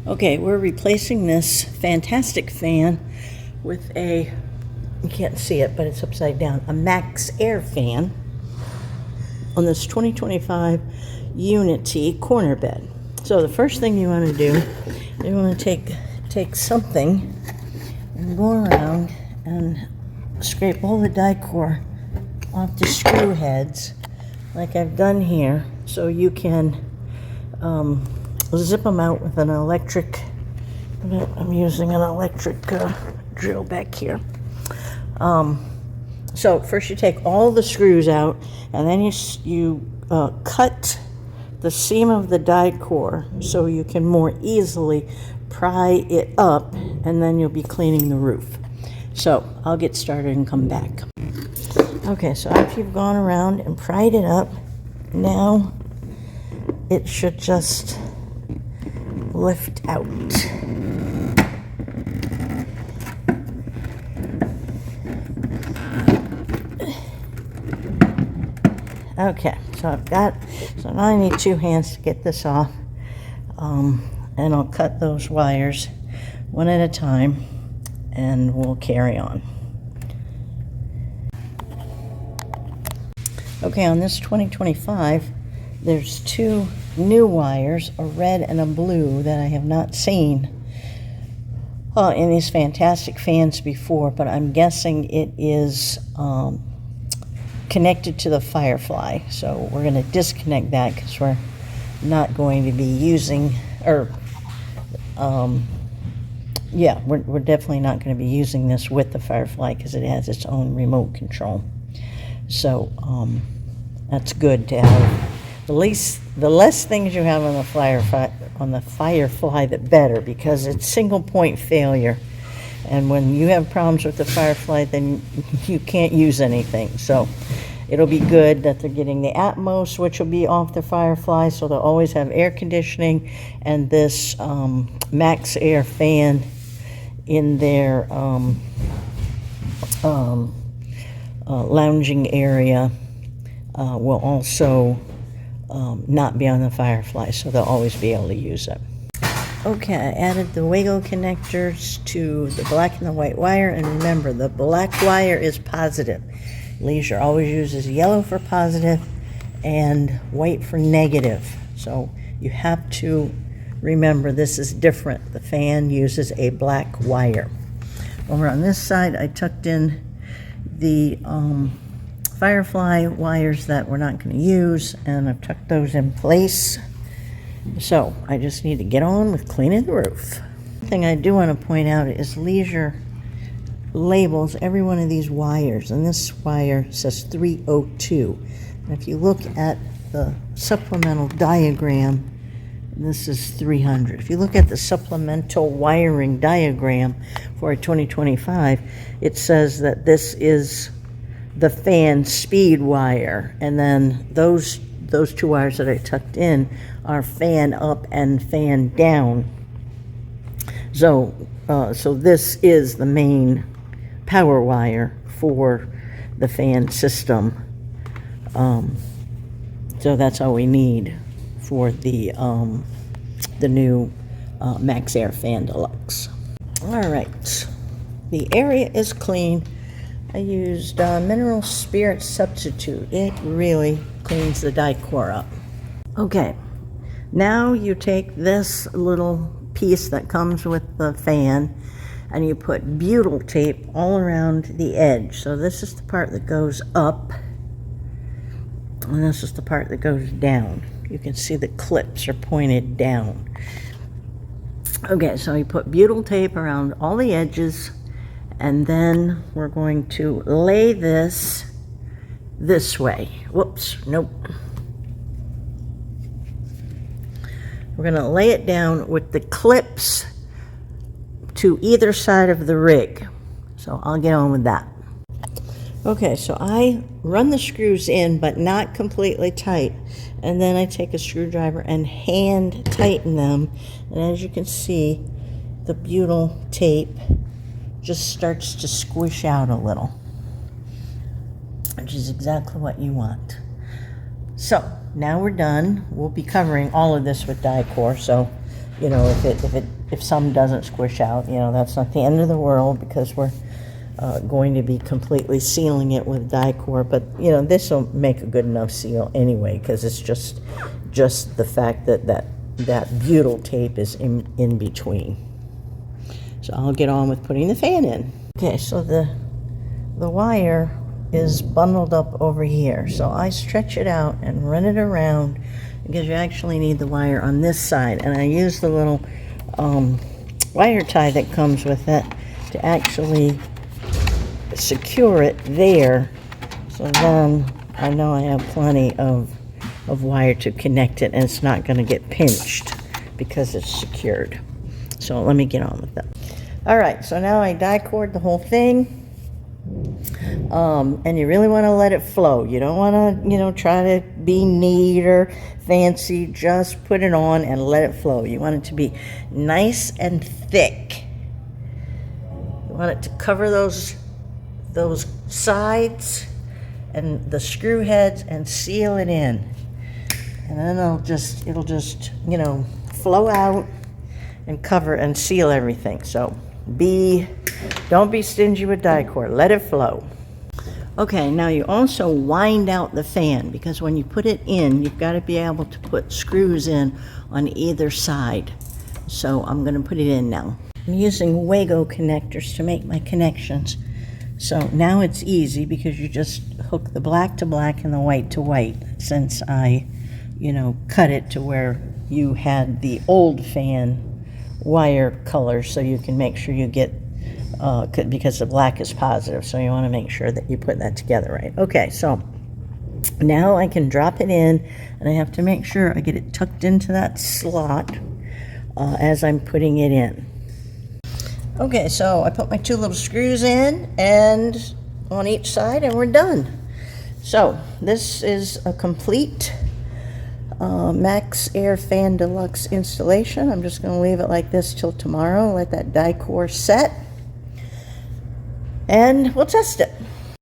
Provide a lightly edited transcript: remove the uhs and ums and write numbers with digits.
Okay, we're replacing this Fantastic Fan with a, you can't see it, but it's upside down, a MaxxAir fan on this 2025 Unity corner bed. So the first thing you want to do, you want to take something and go around and scrape all the die core off the screw heads like I've done here, so you can zip them out with an electric. I'm using an electric drill back here. So first you take all the screws out, and then you cut the seam of the die core so you can more easily pry it up, and then you'll be cleaning the roof. So I'll get started and come back. Okay, so after you've gone around and pried it up, now it should just lift out. Okay, so now I need 2 hands to get this off, and I'll cut those wires one at a time, and we'll carry on. Okay, on this 2025, there's 2 new wires, a red and a blue, that I have not seen in these Fantastic Fans before, but I'm guessing it is connected to the Firefly. So we're going to disconnect that because we're not going to be using, or yeah, we're definitely not going to be using this with the Firefly because it has its own remote control. So that's good to have. The less things you have on the Firefly, the better, because it's single point failure. And when you have problems with the Firefly, then you can't use anything. So it'll be good that they're getting the Atmos, which will be off the Firefly, so they'll always have air conditioning, and this MaxxAir fan in their lounging area will also not be on the Firefly, so they'll always be able to use it. Okay, I added the Wago connectors to the black and the white wire, and remember, the black wire is positive. Leisure always uses yellow for positive and white for negative. So you have to remember this is different. The fan uses a black wire. Over on this side, I tucked in the Firefly wires that we're not going to use, and I've tucked those in place. So I just need to get on with cleaning the roof. The thing I do want to point out is Leisure labels every one of these wires, and this wire says 302. And if you look at the supplemental diagram, this is 300. If you look at the supplemental wiring diagram for a 2025, it says that this is the fan speed wire, and then those 2 wires that I tucked in are fan up and fan down. So this is the main power wire for the fan system. So that's all we need for the new MaxxAir Fan Deluxe. All right, the area is clean. I used mineral spirit substitute. It really cleans the die core up. Okay, now you take this little piece that comes with the fan and you put butyl tape all around the edge. So this is the part that goes up, and this is the part that goes down. You can see the clips are pointed down. Okay, so you put butyl tape around all the edges, and then we're going to lay this way. Whoops, nope. We're going to lay it down with the clips to either side of the rig. So I'll get on with that. Okay, so I run the screws in, but not completely tight. And then I take a screwdriver and hand tighten them. And as you can see, the butyl tape just starts to squish out a little, which is exactly what you want. So now we're done. We'll be covering all of this with die core, so you know, if some doesn't squish out, you know, that's not the end of the world, because we're going to be completely sealing it with Dicor. But you know, this will make a good enough seal anyway, because it's just the fact that butyl tape is in between. So I'll get on with putting the fan in. Okay, so the wire is bundled up over here, so I stretch it out and run it around, because you actually need the wire on this side, and I use the little wire tie that comes with it to actually secure it there, so then I know I have plenty of wire to connect it, and it's not going to get pinched because it's secured. So let me get on with that. All right, so now I die-cord the whole thing. And you really want to let it flow. You don't want to, you know, try to be neat or fancy. Just put it on and let it flow. You want it to be nice and thick. You want it to cover those sides and the screw heads and seal it in. And then it'll just, you know, flow out and cover and seal everything. So don't be stingy with Dicor. Let it flow. Okay, now you also wind out the fan, because when you put it in, you've got to be able to put screws in on either side. So I'm going to put it in now. I'm using Wago connectors to make my connections. So now it's easy, because you just hook the black to black and the white to white, since I, you know, cut it to where you had the old fan wire color, so you can make sure you get because the black is positive, so you want to make sure that you put that together right. Okay, so now I can drop it in, and I have to make sure I get it tucked into that slot as I'm putting it in. Okay, so I put my 2 little screws in and on each side, and we're done. So this is a complete MaxxAir Fan Deluxe installation. I'm just going to leave it like this till tomorrow, let that Dicor set, and we'll test it.